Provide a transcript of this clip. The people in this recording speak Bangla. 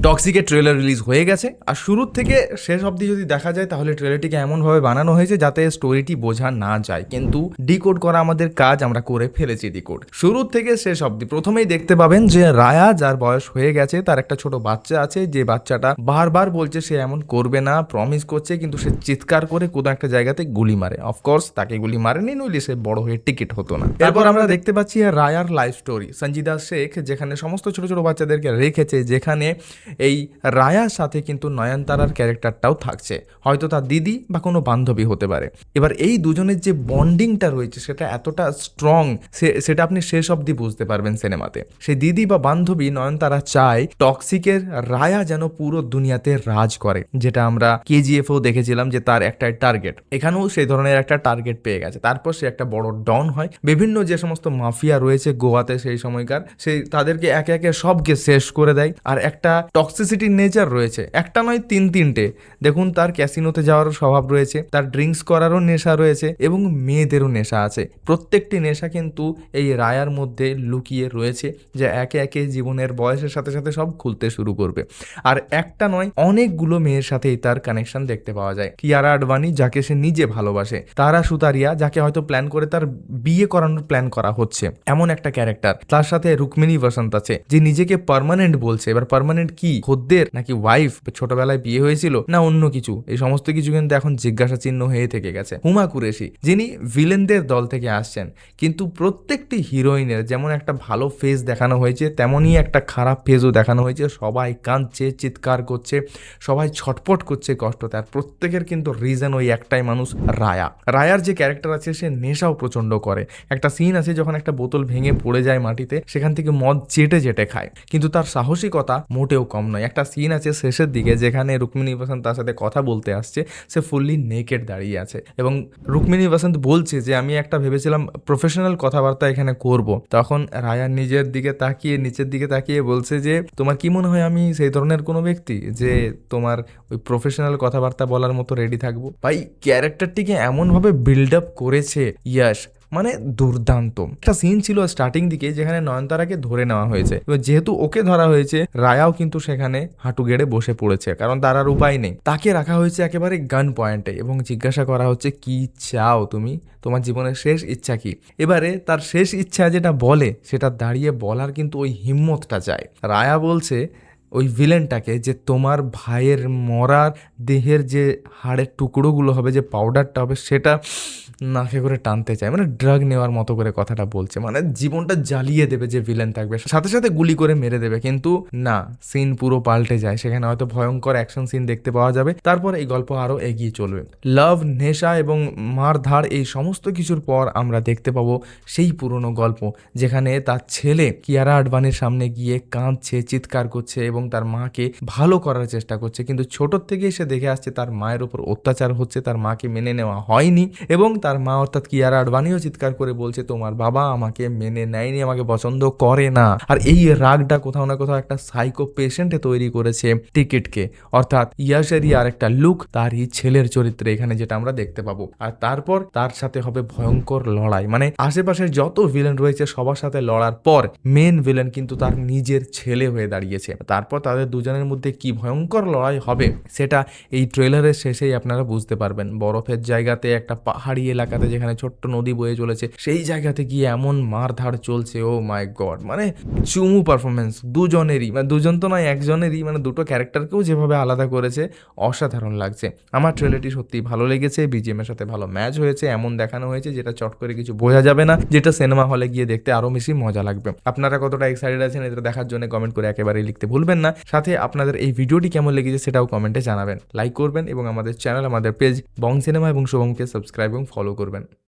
টক্সিকের ট্রেলার রিলিজ হয়ে গেছে, আর শুরুর থেকে শেষ অবধি যদি দেখা যায় তাহলে ট্রেলারটিকে এমনভাবে বানানো হয়েছে যাতে স্টোরিটি বোঝা না যায়, কিন্তু ডিকোড করা আমাদের কাজ, আমরা করে ফেলেছি ডিকোড। শুরু থেকে শেষ অবধি প্রথমেই দেখতে পাবেন যে রায়া, যার বয়স হয়ে গেছে, তার একটা ছোট বাচ্চা আছে, যে বাচ্চাটা বারবার বলছে সে এমন করবে না, প্রমিস করছে, কিন্তু সে চিৎকার করে কোনো একটা জায়গাতে গুলি মারে। অফকোর্স তাকে গুলি মারেনি, নইলে সে বড় হয়ে টিকিট হতো না। এরপর আমরা দেখতে পাচ্ছি রায়ার লাইফ স্টোরি, সঞ্জিদা শেখ যেখানে সমস্ত ছোট ছোট বাচ্চাদেরকে রেখেছে, যেখানে এই রায়ার সাথে কিন্তু নয়নতারার ক্যারেক্টারটাও থাকছে, হয়তো তার দিদি বা কোনো বান্ধবী হতে পারে। এবার এই দুজনের যে বন্ডিংটা রয়েছে সেটা এতটা স্ট্রং, সেটা আপনি শেষ অবধি বুঝতে পারবেন সিনেমাতে। সেই দিদি বা বান্ধবী নয়নতারা চায় টক্সিকের রায়া যেন পুরো দুনিয়াতে রাজ করে, যেটা আমরা কেজিএফও দেখেছিলাম যে তার একটা টার্গেট, এখানেও সেই ধরনের একটা টার্গেট পেয়ে গেছে। তারপর সে একটা বড় ডন হয়, বিভিন্ন যে সমস্ত মাফিয়া রয়েছে গোয়াতে সেই সময়কার, সেই তাদেরকে একে একে সবকে শেষ করে দেয়। আর একটা টক্সিসিটির নেচার রয়েছে, একটা নয় তিনটে। দেখুন, তার ক্যাসিনোতে যাওয়ারও স্বভাব রয়েছে, তার ড্রিঙ্কস করারও নেশা রয়েছে, এবং মেয়েদেরও নেশা আছে। প্রত্যেকটি নেশা কিন্তু এই রায়ার মধ্যে লুকিয়ে রয়েছে, যে একে একে জীবনের বয়সের সাথে সাথে সব খুলতে শুরু করবে। আর একটা নয়, অনেকগুলো মেয়ের সাথেই তার কানেকশন দেখতে পাওয়া যায়। কিয়ারা আডবাণী, যাকে সে নিজে ভালোবাসে, তারা সুতারিয়া, যাকে হয়তো প্ল্যান করে তার বিয়ে করানোর প্ল্যান করা হচ্ছে, এমন একটা ক্যারেক্টার। তার সাথে রুক্মিণী বসন্ত আছে, যে নিজেকে পার্মানেন্ট বলছে। এবার পার্মানেন্ট কি, খদ্দের নাকি ওয়াইফ, ছোটবেলায় বিয়ে হয়েছিল না অন্য কিছু, এই সমস্ত কিছু কিন্তু এখন জিজ্ঞাসা চিহ্ন হয়ে থেকে গেছে। হুমা কুরেশি, যিনি ভিলেনদের দল থেকে আসছেন, কিন্তু প্রত্যেকটি হিরোইনের যেমন একটা ভালো ফেস দেখানো হয়েছে, তেমনই একটা খারাপ ফেসও দেখানো হয়েছে। সবাই কাঁদছে, চিৎকার করছে, সবাই ছটপট করছে কষ্টতে, আর প্রত্যেকের কিন্তু রিজন ওই একটাই মানুষ, রায়া। রায়ার যে ক্যারেক্টার আছে, সে নেশাও প্রচন্ড করে। একটা সিন আছে যখন একটা বোতল ভেঙে পড়ে যায় মাটিতে, সেখান থেকে মদ চেটে চেটে খায়, কিন্তু তার সাহসিকতা মোটেও কম নয়। একটা সিন আছে শেষের দিকে, যেখানে রুক্মিণী বসন্ত তার সাথে কথা বলতে আসছে, সে ফুললি নেকেড দাঁড়িয়ে আছে, এবং রুক্মিণী বসন্ত বলছে যে আমি একটা ভেবেছিলাম প্রফেশনাল কথাবার্তা এখানে করব। তখন রায়া নিজের দিকে তাকিয়ে, নিচের দিকে তাকিয়ে বলছে যে তোমার কি মনে হয় আমি সেই ধরনের কোনো ব্যক্তি যে তোমার ওই প্রফেশনাল কথাবার্তা বলার মতো রেডি থাকবো? ভাই, ক্যারেক্টারটিকে এমনভাবে বিল্ড আপ করেছে ইয়াশ, মানে দুর্দান্ত। একটা সিন ছিল স্টার্টিং দিকে, যেখানে নয়নতারাকে ধরে নেওয়া হয়েছে, এবার যেহেতু ওকে ধরা হয়েছে, রায়াও কিন্তু সেখানে হাঁটু গেড়ে বসে পড়েছে, কারণ তার আর উপায় নেই। তাকে রাখা হয়েছে একেবারে গান পয়েন্টে, এবং জিজ্ঞাসা করা হচ্ছে কি চাও তুমি, তোমার জীবনের শেষ ইচ্ছা কি? এবারে তার শেষ ইচ্ছা যেটা বলে, সেটা দাঁড়িয়ে বলার কিন্তু ওই হিম্মতটা চায়। রায়া বলছে ওই ভিলেনটাকে যে তোমার ভাইয়ের মরার দেহের যে হাড়ের টুকরোগুলো হবে, যে পাউডারটা হবে, সেটা নাকে করে টানতে চায়, মানে ড্রাগ নেওয়ার মতো করে কথাটা বলছে, মানে জীবনটা জ্বালিয়ে দেবে যে ভিলেন থাকবে, সাথে সাথে গুলি করে মেরে দেবে। কিন্তু না, সিন পুরো পাল্টে যায়, সেখানে হয়তো ভয়ঙ্কর অ্যাকশন সিন দেখতে পাওয়া যাবে। তারপর এই গল্প আরো এগিয়ে চলবে। লাভ, নেশা এবং মারধার, এই সমস্ত কিছুর পর আমরা দেখতে পাবো সেই পুরনো গল্প, যেখানে তার ছেলে কিয়ারা আডবাণীর সামনে গিয়ে কাঁদছে, চিৎকার করছে, এবং তার মাকে ভালো করার চেষ্টা করছে, কিন্তু ছোটোর থেকেই সে দেখে আসছে তার মায়ের উপর অত্যাচার হচ্ছে, তার মাকে মেনে নেওয়া হয়নি, এবং তার মা অর্থাৎ কিয়ারা আডবাণীও চিৎকার করে বলছে তোমার বাবা আমাকে মেনে নেয়নি, আমাকে পছন্দ করে না। আর এই রাগটা কোথাও না কোথাও একটা সাইকো পেশেন্টে তৈরি করেছে টিকিটকে, অর্থাৎ ইয়াসেরই আর একটা লুক তারই ছেলের চরিত্রে এখানে, যেটা আমরা দেখতে পাবো। আর তারপর তার সাথে হবে ভয়ঙ্কর লড়াই, মানে আশেপাশের যত ভিলেন রয়েছে সবার সাথে লড়ার পর মেন ভিলেন কিন্তু তার নিজের ছেলে হয়ে দাঁড়িয়েছে। তারপর তাদের দুজনের মধ্যে কি ভয়ঙ্কর লড়াই হবে, সেটা এই ট্রেলারের শেষেই আপনারা বুঝতে পারবেন। বরফের জায়গাতে, একটা পাহাড়ি এলাকাতে, যেখানে ছোট্ট নদী বয়ে চলেছে, সেই জায়গাতে গিয়ে এমন মারধার চলছে, ও মাই গড, মানে চুমু পারফরমেন্স দুজনেরই, মানে দুজন তো নয় একজনেরই, মানে দুটো ক্যারেক্টারকেও যেভাবে আলাদা করেছে, অসাধারণ লাগছে। আমার ট্রেলারটি সত্যি ভালো লেগেছে, বিজিএম এর সাথে ভালো ম্যাচ হয়েছে, এমন দেখানো হয়েছে যেটা চট করে কিছু বোঝা যাবে না, যেটা সিনেমা হলে গিয়ে দেখতে আরো বেশি মজা লাগবে। আপনারা কতটা এক্সাইটেড আছেন এটা দেখার জন্য কমেন্ট করে একেবারেই লিখতে ভুলবেন না। সাথে আপনাদের এই ভিডিওটি কেমন লেগেছে সেটাও কমেন্টে জানাবেন, লাইক করবেন, এবং আমাদের চ্যানেল, আমাদের পেজ বং সিনেমা এবং শুভমকে সাবস্ক্রাইব এবং ফলো করবেন।